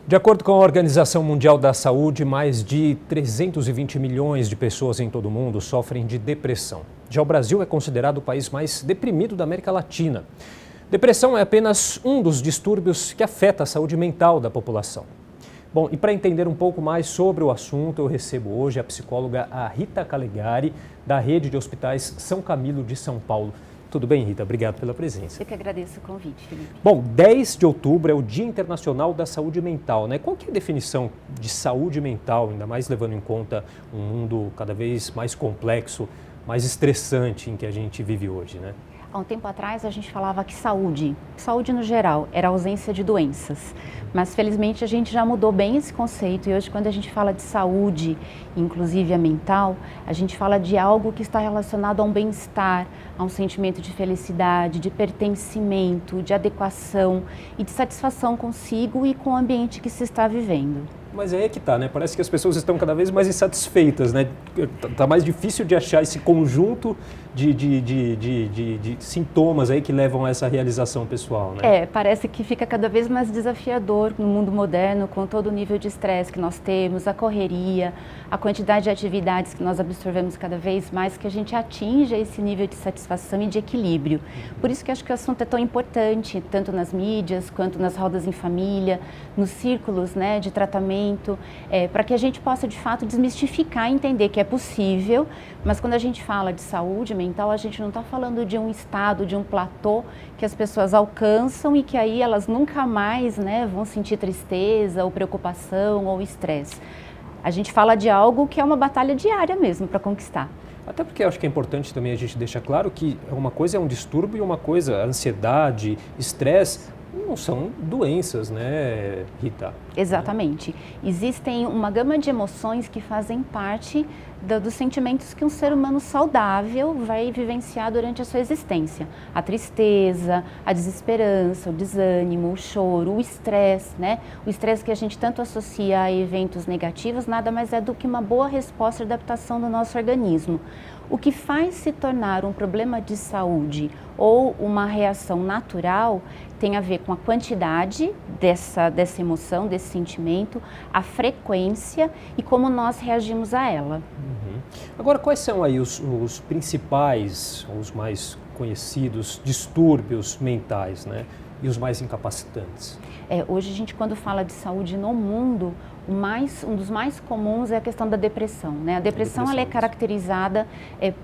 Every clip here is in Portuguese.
De acordo com a Organização Mundial da Saúde, mais de 320 milhões de pessoas em todo o mundo sofrem de depressão. Já o Brasil é considerado o país mais deprimido da América Latina. Depressão é apenas um dos distúrbios que afeta a saúde mental da população. Bom, e para entender um pouco mais sobre o assunto, eu recebo hoje a psicóloga Rita Calegari, da Rede de Hospitais São Camilo de São Paulo. Tudo bem, Rita? Obrigado pela presença. Eu que agradeço o convite, Felipe. Bom, 10 de outubro é o Dia Internacional da Saúde Mental, né? Qual que é a definição de saúde mental, ainda mais levando em conta um mundo cada vez mais complexo, mais estressante em que a gente vive hoje, né? Há um tempo atrás a gente falava que saúde no geral, era a ausência de doenças. Mas felizmente a gente já mudou bem esse conceito e hoje quando a gente fala de saúde, inclusive a mental, a gente fala de algo que está relacionado a um bem-estar, a um sentimento de felicidade, de pertencimento, de adequação e de satisfação consigo e com o ambiente que se está vivendo. Mas aí é que tá, né? Parece que as pessoas estão cada vez mais insatisfeitas, né? Tá mais difícil de achar esse conjunto de sintomas aí que levam a essa realização pessoal, né? Parece que fica cada vez mais desafiador no mundo moderno, com todo o nível de estresse que nós temos, a correria, a quantidade de atividades que nós absorvemos cada vez mais, que a gente atinja esse nível de satisfação e de equilíbrio. Por isso que eu acho que o assunto é tão importante, tanto nas mídias, quanto nas rodas em família, nos círculos, né, de tratamento, para que a gente possa, de fato, desmistificar e entender que é possível, mas quando a gente fala de saúde mental, a gente não está falando de um estado, de um platô que as pessoas alcançam e que aí elas nunca mais, né, vão sentir tristeza ou preocupação ou estresse. A gente fala de algo que é uma batalha diária mesmo para conquistar. Até porque eu acho que é importante também a gente deixar claro que uma coisa é um distúrbio e uma coisa, ansiedade, estresse, não são doenças, né, Rita? Exatamente. Existem uma gama de emoções que fazem parte dos sentimentos que um ser humano saudável vai vivenciar durante a sua existência. A tristeza, a desesperança, o desânimo, o choro, o estresse, né? O estresse que a gente tanto associa a eventos negativos, nada mais é do que uma boa resposta de adaptação do nosso organismo. O que faz se tornar um problema de saúde ou uma reação natural tem a ver com a quantidade dessa emoção, desse sentimento, a frequência e como nós reagimos a ela. Uhum. Agora, quais são aí os principais, os mais conhecidos distúrbios mentais, né? E os mais incapacitantes? Hoje a gente, quando fala de saúde no mundo, um dos mais comuns é a questão da depressão, né? A depressão ela é caracterizada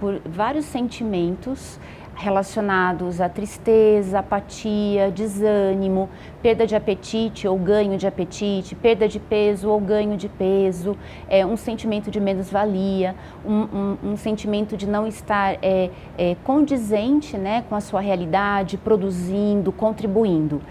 por vários sentimentos relacionados à tristeza, apatia, desânimo, perda de apetite ou ganho de apetite, perda de peso ou ganho de peso, um sentimento de menos-valia, um sentimento de não estar condizente, né, com a sua realidade, produzindo, contribuindo.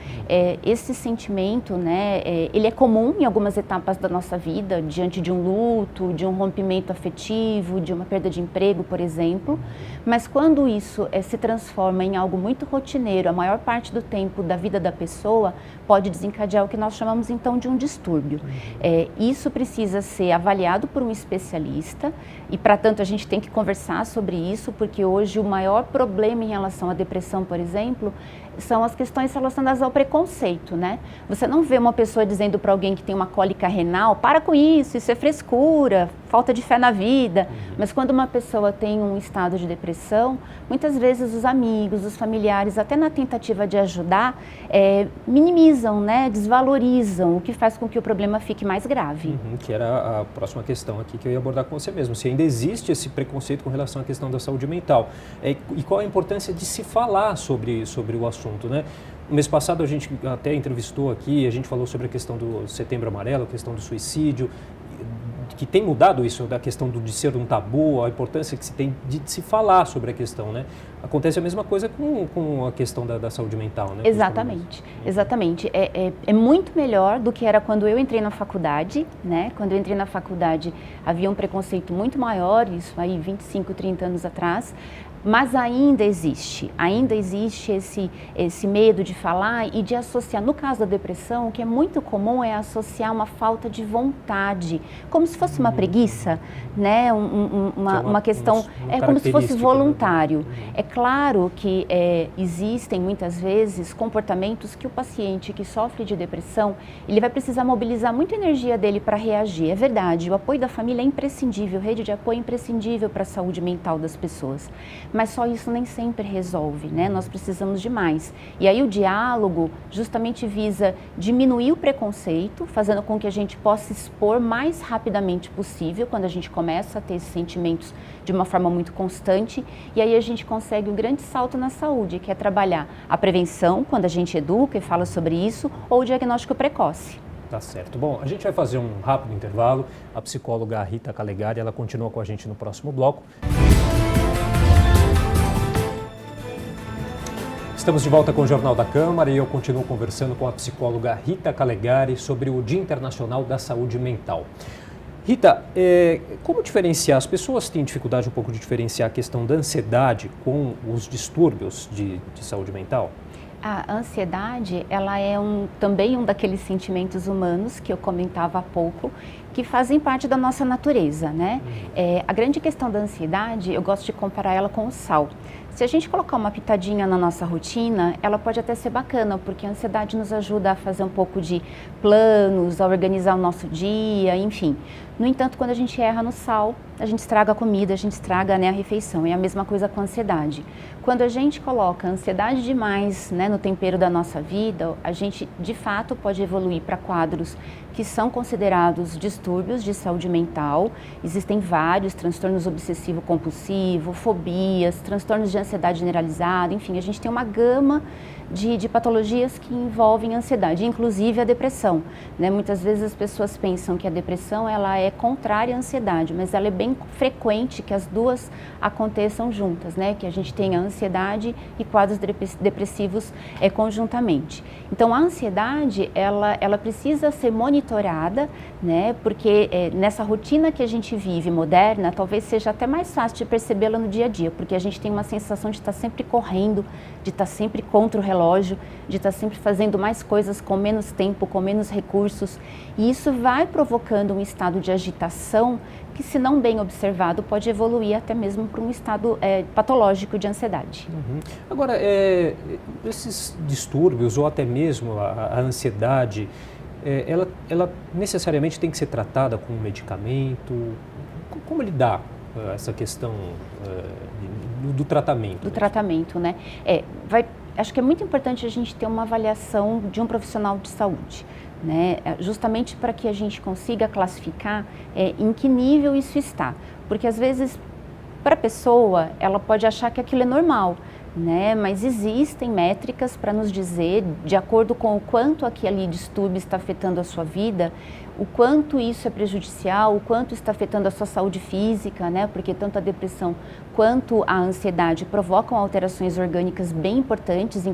Esse sentimento, né, ele é comum em algumas etapas da nossa vida, diante de um luto, de um rompimento afetivo, de uma perda de emprego, por exemplo, mas quando isso se transforma em algo muito rotineiro, a maior parte do tempo da vida da pessoa, pode desencadear o que nós chamamos então de um distúrbio. Isso precisa ser avaliado por um especialista e, para tanto, a gente tem que conversar sobre isso, porque hoje o maior problema em relação à depressão, por exemplo, são as questões relacionadas ao preconceito, né? Você não vê uma pessoa dizendo para alguém que tem uma cólica renal, para com isso é frescura, falta de fé na vida. Mas quando uma pessoa tem um estado de depressão, muitas vezes os amigos, os familiares, até na tentativa de ajudar, minimizam, né? Desvalorizam, o que faz com que o problema fique mais grave. Que era a próxima questão aqui que eu ia abordar com você mesmo. Se ainda existe esse preconceito com relação à questão da saúde mental. E qual a importância de se falar sobre o assunto, né? No mês passado a gente até entrevistou aqui, a gente falou sobre a questão do Setembro Amarelo, a questão do suicídio, que tem mudado isso, da questão de ser um tabu, a importância que se tem de se falar sobre a questão, né? Acontece a mesma coisa com a questão da saúde mental, né? Exatamente, exatamente. É muito melhor do que era quando eu entrei na faculdade, né? Quando eu entrei na faculdade havia um preconceito muito maior, isso aí 25, 30 anos atrás. Mas ainda existe esse medo de falar e de associar. No caso da depressão, o que é muito comum é associar uma falta de vontade, como se fosse uma preguiça, né? Uma questão, é como se fosse voluntário. É claro que existem muitas vezes comportamentos que o paciente que sofre de depressão, ele vai precisar mobilizar muita energia dele para reagir. É verdade, o apoio da família é imprescindível, rede de apoio é imprescindível para a saúde mental das pessoas. Mas só isso nem sempre resolve, né? Nós precisamos de mais. E aí o diálogo justamente visa diminuir o preconceito, fazendo com que a gente possa expor mais rapidamente possível, quando a gente começa a ter esses sentimentos de uma forma muito constante, e aí a gente consegue um grande salto na saúde, que é trabalhar a prevenção, quando a gente educa e fala sobre isso, ou o diagnóstico precoce. Tá certo. Bom, a gente vai fazer um rápido intervalo. A psicóloga Rita Calegari, ela continua com a gente no próximo bloco. Estamos de volta com o Jornal da Câmara e eu continuo conversando com a psicóloga Rita Calegari sobre o Dia Internacional da Saúde Mental. Rita, como diferenciar? As pessoas têm dificuldade um pouco de diferenciar a questão da ansiedade com os distúrbios de saúde mental? A ansiedade, ela é também um daqueles sentimentos humanos que eu comentava há pouco, que fazem parte da nossa natureza, né? A grande questão da ansiedade, eu gosto de comparar ela com o sal. Se a gente colocar uma pitadinha na nossa rotina, ela pode até ser bacana, porque a ansiedade nos ajuda a fazer um pouco de planos, a organizar o nosso dia, enfim. No entanto, quando a gente erra no sal, a gente estraga a comida, a gente estraga, né, a refeição. É a mesma coisa com a ansiedade. Quando a gente coloca a ansiedade demais, né, no tempero da nossa vida, a gente de fato pode evoluir para quadros que são considerados distúrbios de saúde mental. Existem vários transtornos obsessivo-compulsivo, fobias, transtornos de ansiedade generalizada, enfim, a gente tem uma gama de patologias que envolvem ansiedade, inclusive a depressão, né? Muitas vezes as pessoas pensam que a depressão ela é contrária à ansiedade, mas ela é bem frequente que as duas aconteçam juntas, né? Que a gente tenha ansiedade e quadros depressivos conjuntamente. Então a ansiedade ela precisa ser monitorada, né? Porque nessa rotina que a gente vive moderna, talvez seja até mais fácil de percebê-la no dia a dia, porque a gente tem uma sensação de estar sempre correndo, de estar sempre contra o relógio, de estar sempre fazendo mais coisas com menos tempo, com menos recursos, e isso vai provocando um estado de agitação que, se não bem observado, pode evoluir até mesmo para um estado patológico de ansiedade. Agora, esses distúrbios ou até mesmo a ansiedade, ela necessariamente tem que ser tratada com um medicamento? Como lidar essa questão do tratamento? Do tratamento, né? Acho que é muito importante a gente ter uma avaliação de um profissional de saúde, né? Justamente para que a gente consiga classificar em que nível isso está. Porque às vezes, para a pessoa, ela pode achar que aquilo é normal, né? Mas existem métricas para nos dizer, de acordo com o quanto aquele distúrbio está afetando a sua vida, o quanto isso é prejudicial, o quanto está afetando a sua saúde física, né? Porque tanto a depressão quanto a ansiedade provocam alterações orgânicas bem importantes,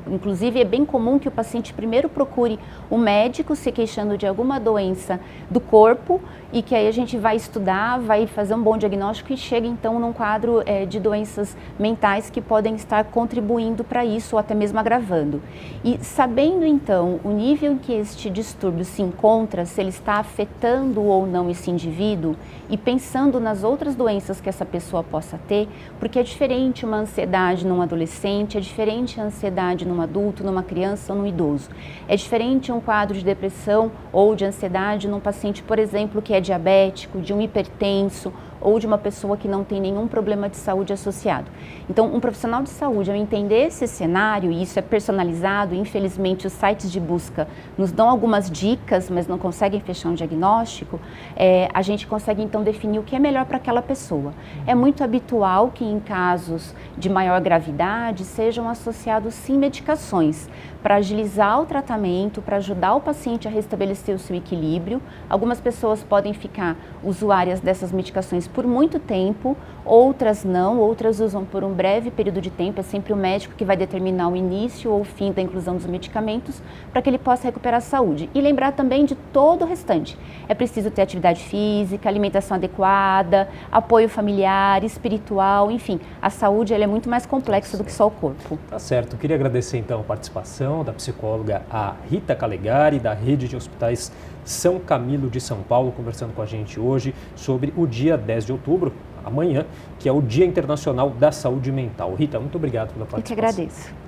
inclusive é bem comum que o paciente primeiro procure um médico se queixando de alguma doença do corpo e que aí a gente vai estudar, vai fazer um bom diagnóstico e chega então num quadro de doenças mentais que podem estar contribuindo para isso ou até mesmo agravando. E sabendo então o nível em que este distúrbio se encontra, se ele está afetando ou não esse indivíduo e pensando nas outras doenças que essa pessoa possa ter, porque é diferente uma ansiedade num adolescente, é diferente a ansiedade num adulto, numa criança ou num idoso. É diferente um quadro de depressão ou de ansiedade num paciente, por exemplo, que é diabético, de um hipertenso ou de uma pessoa que não tem nenhum problema de saúde associado. Então, um profissional de saúde, ao entender esse cenário, e isso é personalizado, infelizmente os sites de busca nos dão algumas dicas, mas não conseguem fechar um diagnóstico, a gente consegue então definir o que é melhor para aquela pessoa. É muito habitual que em casos de maior gravidade sejam associados sim medicações, para agilizar o tratamento, para ajudar o paciente a restabelecer o seu equilíbrio. Algumas pessoas podem ficar usuárias dessas medicações medicações por muito tempo, outras não, outras usam por um breve período de tempo, é sempre o médico que vai determinar o início ou o fim da inclusão dos medicamentos para que ele possa recuperar a saúde. E lembrar também de todo o restante. É preciso ter atividade física, alimentação adequada, apoio familiar, espiritual, enfim, a saúde ela é muito mais complexa do que só o corpo. Tá certo, eu queria agradecer então a participação da psicóloga a Rita Calegari, da Rede de Hospitais São Camilo de São Paulo, conversando com a gente hoje sobre o dia 10 de outubro, amanhã, que é o Dia Internacional da Saúde Mental. Rita, muito obrigado pela participação. Eu que agradeço.